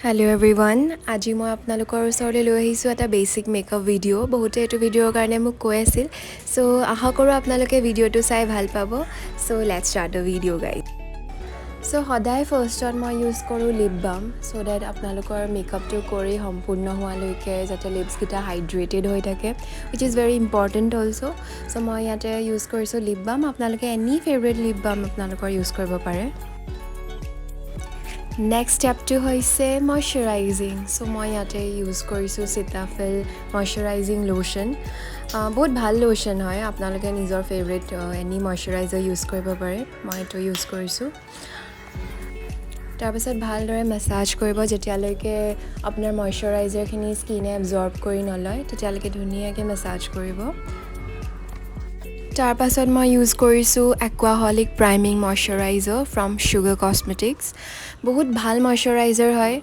Hello everyone. আজি মই আপোনালোকৰ ওচৰলৈ লৈ আহিছোঁ এটা বেসিক মেকআপ ভিডিঅ' বহুতে এইটো ভিডিঅ'ৰ কাৰণে মোক কৈ আছিল সো আশা কৰোঁ আপোনালোকে ভিডিঅ'টো চাই ভাল পাব so let's start the video' guys so সদায় ফাৰ্ষ্টত মই ইউজ কৰোঁ লিপ বাম সো ডেট আপোনালোকৰ মেকআপটো কৰি সম্পূৰ্ণ হোৱালৈকে যাতে লিপছকেইটা হাইড্ৰেটেড হৈ থাকে wish is very important also' so মই ইয়াতে ইউজ কৰিছোঁ লিপ বাম আপোনালোকে এনি ফেভৰেট লিপ বাম আপোনালোকৰ ইউজ কৰিব পাৰে নেক্সট ষ্টেপটো হৈছে মইশ্চাৰাইজিং সো মই ইয়াতে ইউজ কৰিছোঁ চিটাফিল মইশ্চাৰাইজিং লোশ্যন বহুত ভাল লোশ্যন হয় আপোনালোকে নিজৰ ফেভৰেট এনি মইশ্চাৰাইজাৰ ইউজ কৰিব পাৰে মই এইটো ইউজ কৰিছোঁ তাৰপিছত ভালদৰে মাছাজ কৰিব যেতিয়ালৈকে আপোনাৰ মইশ্চাৰাইজাৰখিনি স্কিনে এবজৰ্ব কৰি নলয় তেতিয়ালৈকে ধুনীয়াকৈ মাছাজ কৰিব তাৰপাছত মই ইউজ কৰিছোঁ Aquaholic priming moisturizer from Sugar Cosmetics বহুত ভাল মইশ্চাৰাইজাৰ হয়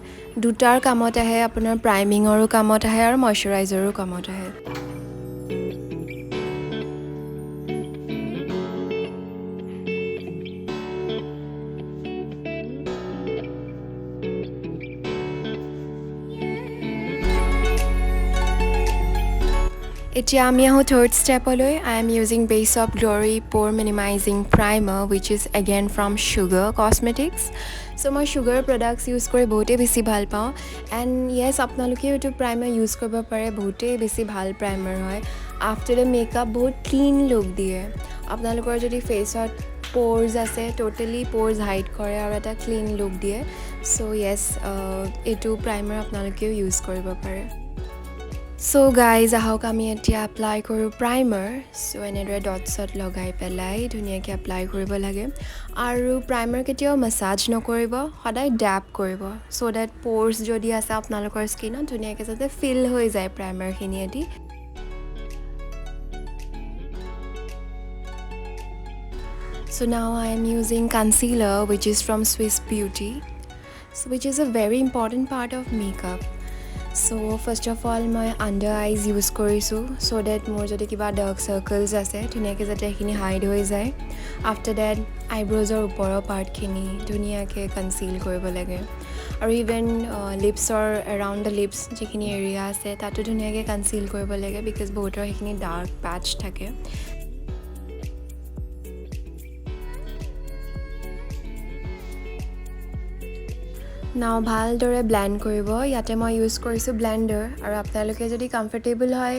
দুটাৰ কামত আহে আপোনাৰ প্ৰাইমিঙৰো কামত আহে আৰু মইশ্চাৰাইজাৰো কামত আহে এতিয়া আমি আহোঁ থাৰ্ড ষ্টেপলৈ I am using Base of Glory pore minimizing primer which is again from Sugar Cosmetics so' মই Sugar প্ৰডাক্টছ ইউজ কৰি বহুতেই বেছি ভাল পাওঁ এণ্ড য়েছ আপোনালোকেও এইটো প্ৰাইমাৰ ইউজ কৰিব পাৰে বহুতেই বেছি ভাল প্ৰাইমাৰ হয় আফটাৰ দ্য মেকআপ বহুত ক্লিন লুক দিয়ে আপোনালোকৰ যদি ফেচত প'ৰ্ছ আছে টোটেলি প'ৰ্ছ হাইড কৰে আৰু এটা ক্লিন লুক দিয়ে চ' য়েছ এইটো প্ৰাইমাৰ আপোনালোকেও ইউজ কৰিব পাৰে সো গাইজ আহক আমি এতিয়া এপ্লাই কৰোঁ প্ৰাইমাৰ সো এনেদৰে ডটছত লগাই পেলাই ধুনীয়াকৈ এপ্লাই কৰিব লাগে আৰু প্ৰাইমাৰ কেতিয়াও মাছাজ নকৰিব সদায় ড্যাব কৰিব চ' ডেট প'ৰ্ছ যদি আছে আপোনালোকৰ স্কিনত ধুনীয়াকৈ যাতে ফিল হৈ যায় প্ৰাইমাৰখিনিয়েদি So now I am using concealer which is from Swiss Beauty so which is a very important part of makeup so first of all মই under eyes use কৰিছোঁ so that মোৰ যদি কিবা dark circles আছে ধুনীয়াকৈ যাতে সেইখিনি hide হৈ যায় after that eyebrows-ৰ ওপৰৰ পাৰ্টখিনি ধুনীয়াকৈ কনচিল কৰিব লাগে আৰু ইভেন লিপছৰ এৰাউণ্ড দ্য লিপছ যিখিনি এৰিয়া আছে তাতো ধুনীয়াকৈ কনচিল কৰিব লাগে বিকজ বহুতৰ সেইখিনি ডাৰ্ক পেচ থাকে নাও ভালদৰে ব্লেণ্ড কৰিব ইয়াতে মই ইউজ কৰিছোঁ ব্লেণ্ডাৰ আৰু আপোনালোকে যদি কমফৰ্টেবল হয়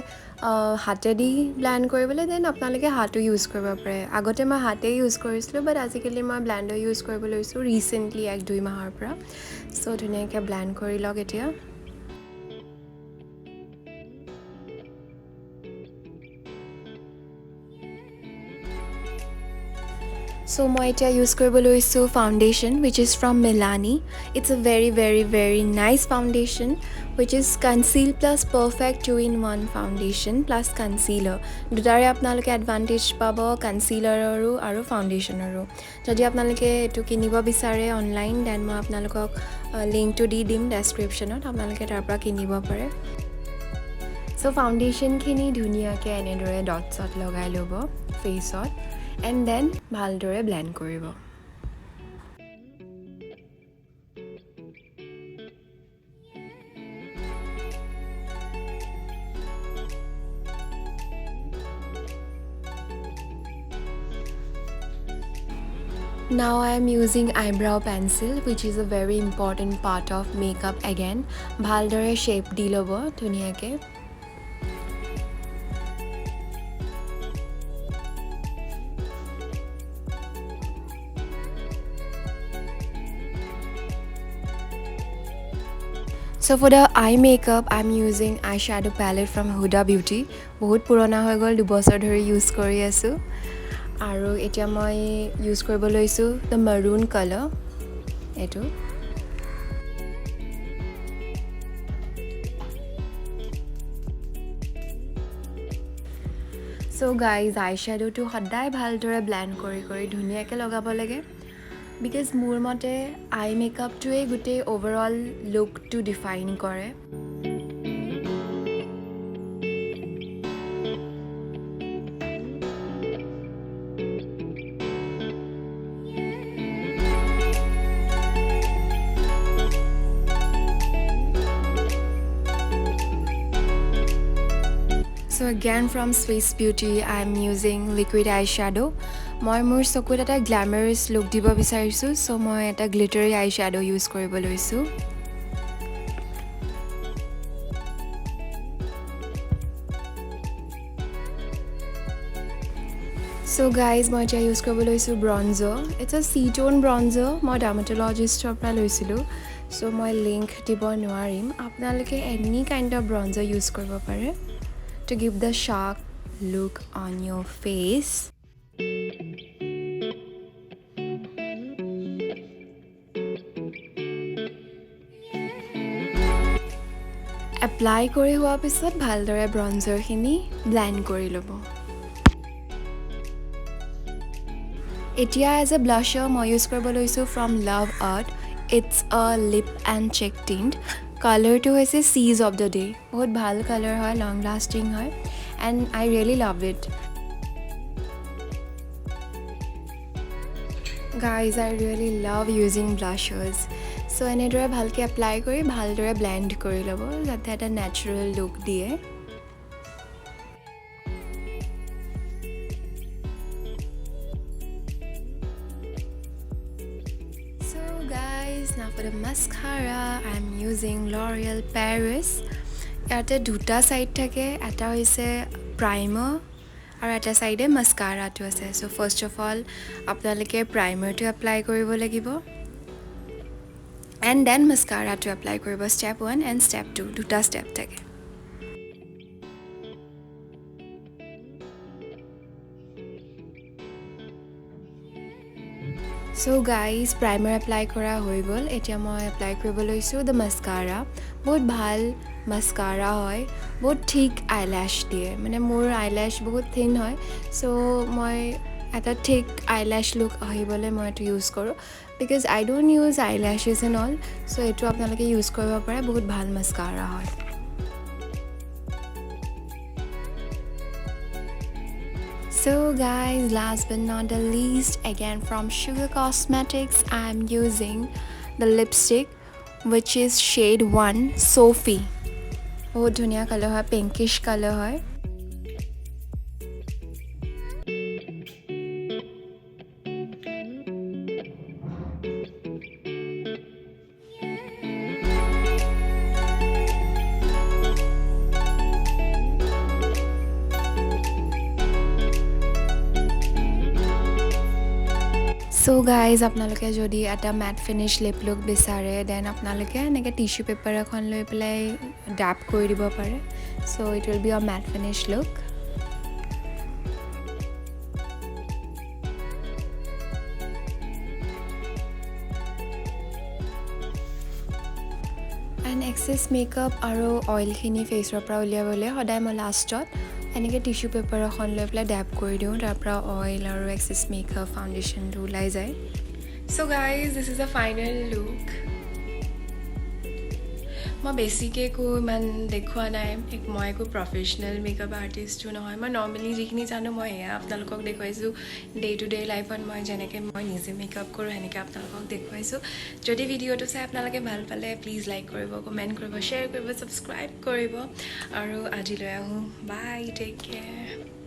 হাতেদি ব্লেণ্ড কৰিবলৈ দেন আপোনালোকে হাতো ইউজ কৰিব পাৰে আগতে মই হাতেই ইউজ কৰিছিলোঁ বাট আজিকালি মই ব্লেণ্ডাৰ ইউজ কৰিব লৈছোঁ ৰিচেণ্টলি 1-2 মাহৰ পৰা চ' ধুনীয়াকৈ ব্লেণ্ড কৰি লওক এতিয়া So মই এতিয়া ইউজ কৰিব লৈছোঁ foundation which is from Milani it's a very nice foundation which is conceal plus perfect 2-in-1 foundation plus concealer দুটাৰে আপোনালোকে এডভান্টেজ পাব কনচিলাৰৰো আৰু ফাউণ্ডেশ্যনৰো যদি আপোনালোকে এইটো কিনিব বিচাৰে অনলাইন দেন মই আপোনালোকক লিংকটো দি দিম ডেছক্ৰিপশ্যনত আপোনালোকে তাৰ পৰা কিনিব পাৰে চ' ফাউণ্ডেশ্যনখিনি ধুনীয়াকৈ এনেদৰে ডটছত লগাই ল'ব ফেচত and then ভালদৰে ব্লেণ্ড কৰিব Now I am using eyebrow pencil which is a very important part of makeup again ভালদৰে shape দি ল'ব ধুনীয়াকৈ So for the eye makeup, I'm using eyeshadow palette from Huda Beauty. বহুত পুৰণা হৈ গ'ল 2 বছৰ ধৰি ইউজ কৰি আছোঁ আৰু এতিয়া মই ইউজ কৰিব লৈছোঁ the maroon color এইটো So guys, eyeshadowটো সদায় ভালদৰে ব্লেণ্ড কৰি ধুনীয়াকৈ লগাব লাগে বিকজ মোৰ মতে আই মেকআপটোৱে গোটেই অভাৰঅল লুকটো ডিফাইন কৰে So again from Swiss Beauty, I am using liquid eyeshadow. মই মোৰ চকুত এটা গ্ল্যামাৰাছ লুক দিব বিচাৰিছোঁ, so মই এটা গ্লিটাৰী আইশ্যাডো ইউজ কৰিব লৈছোঁ। So guys, মই এতিয়া ইউজ কৰিব লৈছোঁ ব্ৰঞ্জাৰ। It's a C-tone bronzer, মই ডাৰ্মাটলজিষ্টৰ পৰা লৈছিলোঁ, so মই লিংক দিব নোৱাৰিম। আপোনালোকে any kind of bronzer use কৰিব পাৰে to give the sharp look on your face. Apply কৰি হোৱা পিছত ভালদৰে ব্ৰঞ্জাৰখিনি ব্লেন্ড কৰি ল'ব। এতিয়া এজ এ ব্লাছাৰ মই ইউজ কৰিব লৈছোঁ ফ্ৰম লাভ আৰ্ট। ইটছ আ লিপ এণ্ড চেক টিণ্ট। কালাৰটো হৈছে চিজ অফ দ্য ডে। বহুত ভাল কালাৰ হয়, লং লাষ্টিং হয়, and I really love it. Guys, I really love using blushers. So' এনেদৰে ভালকৈ এপ্লাই কৰি ভালদৰে ব্লেণ্ড কৰি ল'ব যাতে এটা নেচাৰেল লুক দিয়ে। So guys, now for the mascara, I'm using L'Oreal Paris. ইয়াতে দুটা সাইড থাকে, এটা হৈছে প্ৰাইমাৰ আৰু এটা সাইডে মাস্কাৰাটো আছে। চ' ফাৰ্ষ্ট অফ অল আপোনালোকে প্ৰাইমাৰটো এপ্লাই কৰিব লাগিব এণ্ড দেন মাস্কাৰাটো এপ্লাই কৰিব। ষ্টেপ 1 এণ্ড ষ্টেপ 2 দুটা ষ্টেপ থাকে। চ' গাইজ, প্ৰাইমাৰ এপ্লাই কৰা হৈ গ'ল। এতিয়া মই এপ্লাই কৰিব লৈছোঁ দ্য মাস্কাৰা। বহুত ভাল মাস্কাৰা হয়, বহুত থিক আইলেছ দিয়ে। মানে মোৰ আইলেছ বহুত থিন হয়, চ' মই এটা থিক আইলেছ লুক আহিবলৈ মই এইটো ইউজ কৰোঁ। Because I don't use eyelashes and all, so' এইটো আপোনালোকে ইউজ কৰিব পাৰে, বহুত ভাল মাস্কাৰা হয়। So guys, last but not the least, again from Sugar Cosmetics, I am using the lipstick which is shade 1 Sophie. बहुत धुनिया कलर है, पिंकिश कलर है। সো গাইজ, আপোনালোকে যদি এটা মেট ফিনিছ লিপ লুক বিচাৰে দেন আপোনালোকে এনেকৈ টিশ্যু পেপাৰ এখন লৈ পেলাই ড্যাপ কৰি দিব পাৰে। So it will be a matte finish look. And excess makeup আৰু অইলখিনি ফেচৰ পৰা উলিয়াবলৈ সদায় মই লাষ্টত এনেকৈ টিশ্যু পেপাৰ এখন লৈ পেলাই ড্যাপ কৰি দিওঁ, তাৰ পৰা অইল আৰু এক্সেছ মেকআপ ফাউণ্ডেশ্যনটো ওলাই যায়। So' guys, this is a final look. মই বেছিকৈ একো ইমান দেখুওৱা নাই, মই একো প্ৰফেশ্যনেল মেকআপ আৰ্টিষ্টো নহয়। মই নৰ্মেলি যিখিনি জানো মই সেয়া আপোনালোকক দেখুৱাইছোঁ। ডে টু ডে লাইফত মই যেনেকৈ মই নিজে মেকআপ কৰোঁ সেনেকৈ আপোনালোকক দেখুৱাইছোঁ। যদি ভিডিঅ'টো চাই আপোনালোকে ভাল পালে প্লিজ লাইক কৰিব, কমেণ্ট কৰিব, শ্বেয়াৰ কৰিব, ছাবস্ক্ৰাইব কৰিব। আৰু আজিলৈ আহোঁ, বাই, টেক কেয়াৰ।